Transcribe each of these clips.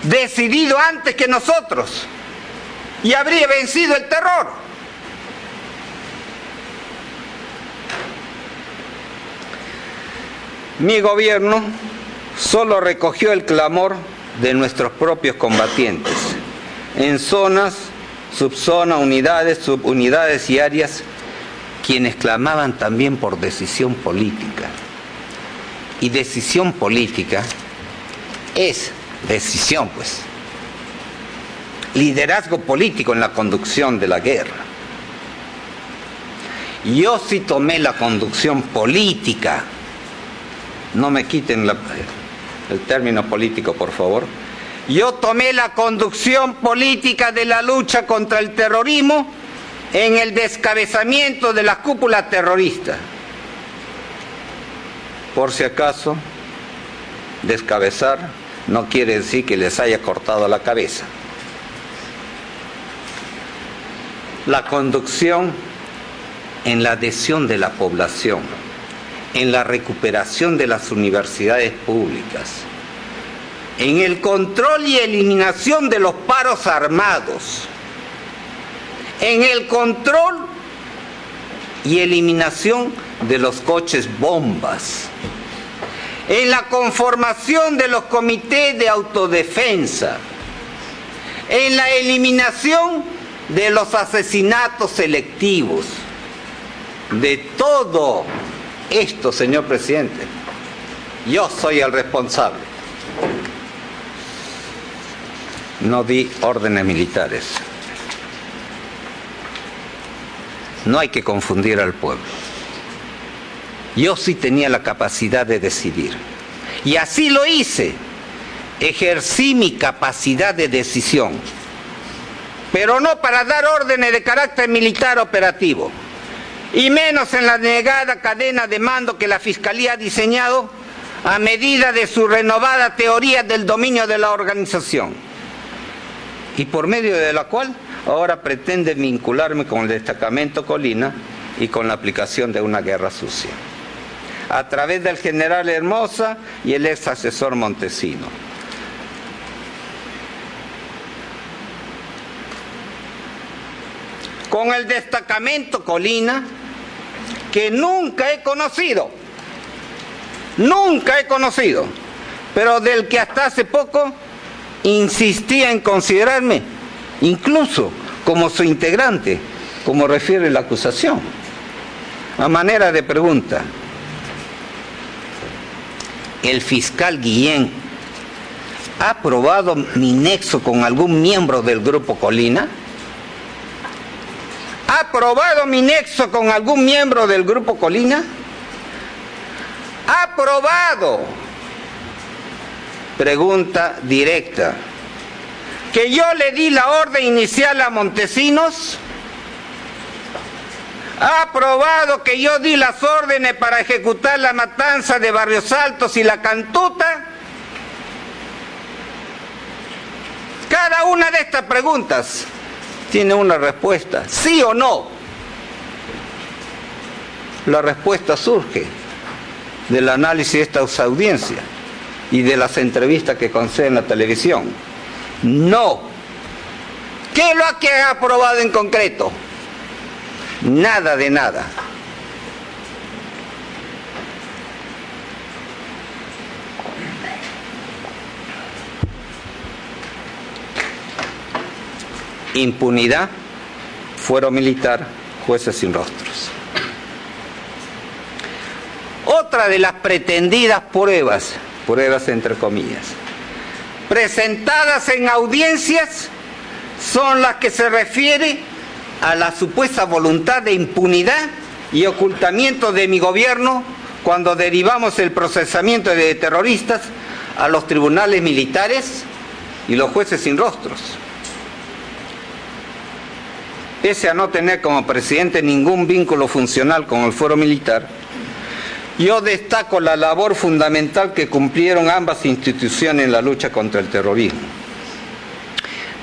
decidido antes que nosotros y habría vencido el terror. Mi gobierno solo recogió el clamor de nuestros propios combatientes en zonas, subzonas, unidades, subunidades y áreas, quienes clamaban también por decisión política. Y decisión política es decisión, pues. Liderazgo político en la conducción de la guerra. Yo sí tomé la conducción política. No me quiten el término político, por favor. Yo tomé la conducción política de la lucha contra el terrorismo en el descabezamiento de la cúpula terrorista. Por si acaso, descabezar no quiere decir que les haya cortado la cabeza. La conducción en la adhesión de la población, en la recuperación de las universidades públicas, en el control y eliminación de los paros armados, en el control y eliminación de los coches bombas, en la conformación de los comités de autodefensa, en la eliminación de los asesinatos selectivos. De todo esto, señor presidente, yo soy el responsable. No di órdenes militares. No hay que confundir al pueblo. Yo sí tenía la capacidad de decidir. Y así lo hice. Ejercí mi capacidad de decisión. Pero no para dar órdenes de carácter militar operativo. Y menos en la negada cadena de mando que la Fiscalía ha diseñado a medida de su renovada teoría del dominio de la organización. Y por medio de la cual ahora pretende vincularme con el destacamento Colina y con la aplicación de una guerra sucia. A través del general Hermosa y el ex asesor Montesino. Con el destacamento Colina, que nunca he conocido, pero del que hasta hace poco insistía en considerarme, incluso como su integrante, como refiere la acusación. A manera de pregunta, ¿el fiscal Guillén ha probado mi nexo con algún miembro del Grupo Colina? ¿Ha probado mi nexo con algún miembro del Grupo Colina? ¿Ha probado, pregunta directa, que yo le di la orden inicial a Montesinos? ¿Ha probado que yo di las órdenes para ejecutar la matanza de Barrios Altos y La Cantuta? Cada una de estas preguntas tiene una respuesta, sí o no. La respuesta surge del análisis de esta audiencia y de las entrevistas que concede en la televisión. No. ¿Qué es lo que ha aprobado en concreto? Nada de nada. Impunidad, fuero militar, jueces sin rostros. Otra de las pretendidas pruebas entre comillas, presentadas en audiencias, son las que se refiere a la supuesta voluntad de impunidad y ocultamiento de mi gobierno cuando derivamos el procesamiento de terroristas a los tribunales militares y los jueces sin rostros. Pese a no tener como presidente ningún vínculo funcional con el fuero militar, yo destaco la labor fundamental que cumplieron ambas instituciones en la lucha contra el terrorismo.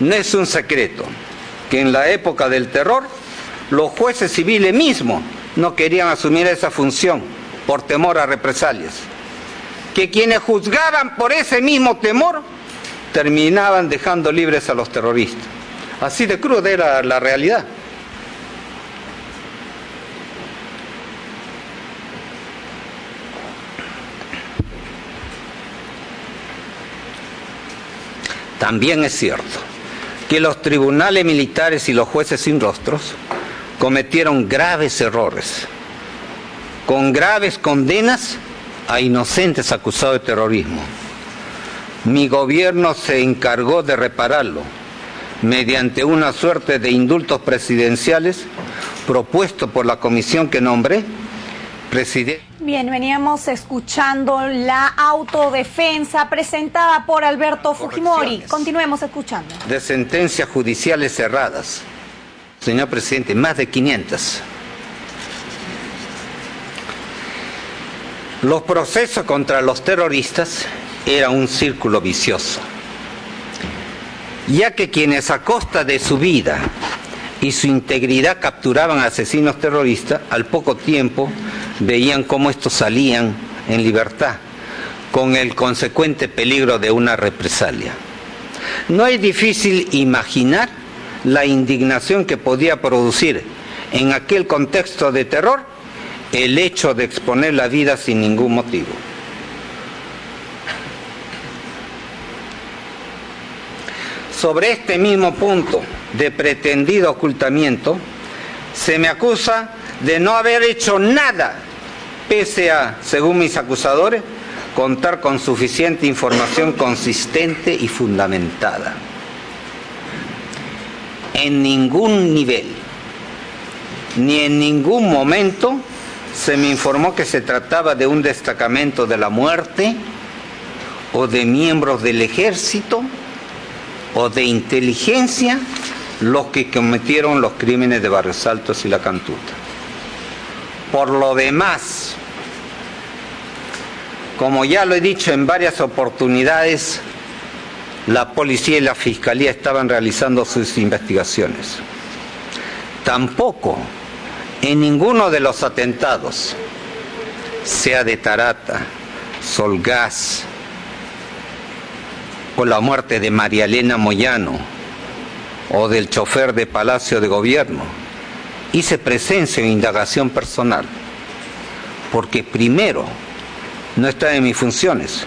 No es un secreto que en la época del terror los jueces civiles mismos no querían asumir esa función por temor a represalias, que quienes juzgaban por ese mismo temor terminaban dejando libres a los terroristas. Así de cruda era la realidad. También es cierto que los tribunales militares y los jueces sin rostros cometieron graves errores, con graves condenas a inocentes acusados de terrorismo. Mi gobierno se encargó de repararlo mediante una suerte de indultos presidenciales propuestos por la comisión que nombré presidente. Bien, veníamos escuchando la autodefensa presentada por Alberto Fujimori. Continuemos escuchando. De sentencias judiciales cerradas. Señor presidente, más de 500. Los procesos contra los terroristas eran un círculo vicioso, ya que quienes a costa de su vida y su integridad capturaban asesinos terroristas, al poco tiempo veían cómo estos salían en libertad, con el consecuente peligro de una represalia. No es difícil imaginar la indignación que podía producir en aquel contexto de terror el hecho de exponer la vida sin ningún motivo. Sobre este mismo punto de pretendido ocultamiento, se me acusa de no haber hecho nada, pese a, según mis acusadores, contar con suficiente información consistente y fundamentada. En ningún nivel, ni en ningún momento, se me informó que se trataba de un destacamento de la muerte, o de miembros del ejército, o de inteligencia, los que cometieron los crímenes de Barrios Altos y La Cantuta. Por lo demás, como ya lo he dicho en varias oportunidades, la policía y la fiscalía estaban realizando sus investigaciones. Tampoco en ninguno de los atentados, sea de Tarata, Solgás, o la muerte de María Elena Moyano, o del chofer de Palacio de Gobierno, hice presencia en indagación personal, porque primero, no está en mis funciones,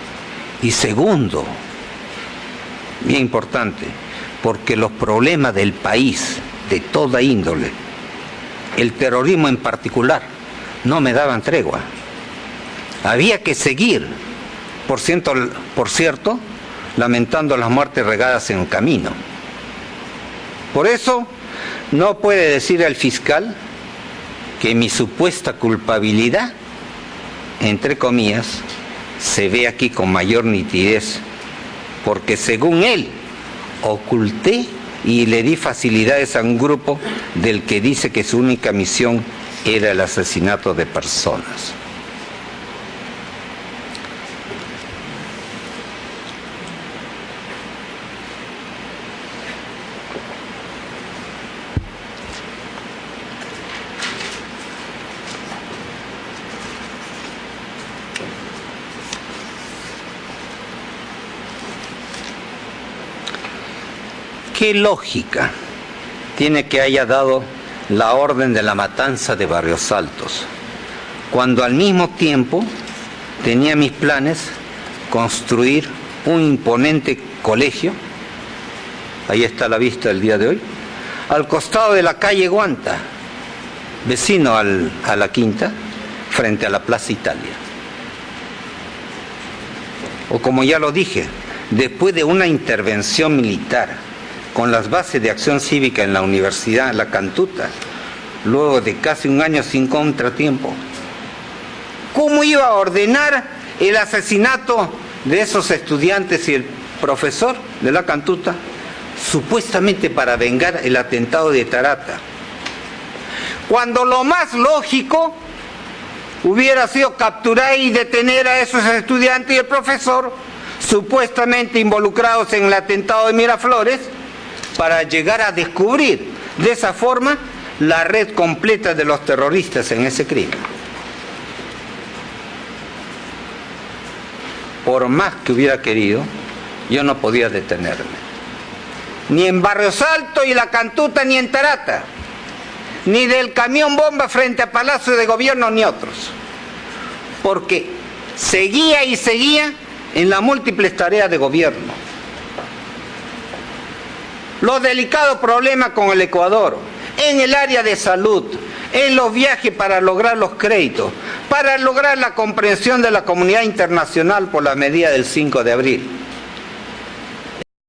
y segundo, bien importante, porque los problemas del país, de toda índole, el terrorismo en particular, no me daban tregua. Había que seguir, por cierto, lamentando las muertes regadas en el camino. Por eso, no puede decir el fiscal que mi supuesta culpabilidad, entre comillas, se ve aquí con mayor nitidez, porque según él, oculté y le di facilidades a un grupo del que dice que su única misión era el asesinato de personas. ¿Qué lógica tiene que haya dado la orden de la matanza de Barrios Altos, cuando al mismo tiempo tenía mis planes construir un imponente colegio, ahí está a la vista el día de hoy, al costado de la calle Guanta, vecino a la Quinta, frente a la Plaza Italia? O como ya lo dije, después de una intervención militar con las bases de acción cívica en la Universidad La Cantuta, luego de casi un año sin contratiempo, ¿cómo iba a ordenar el asesinato de esos estudiantes y el profesor de La Cantuta, supuestamente para vengar el atentado de Tarata? Cuando lo más lógico hubiera sido capturar y detener a esos estudiantes y el profesor, supuestamente involucrados en el atentado de Miraflores, para llegar a descubrir de esa forma la red completa de los terroristas en ese crimen. Por más que hubiera querido, yo no podía detenerme. Ni en Barrio Salto y La Cantuta, ni en Tarata, ni del camión bomba frente a Palacio de Gobierno, ni otros. Porque seguía y seguía en las múltiples tareas de gobierno. Los delicados problemas con el Ecuador, en el área de salud, en los viajes para lograr los créditos, para lograr la comprensión de la comunidad internacional por la medida del 5 de abril.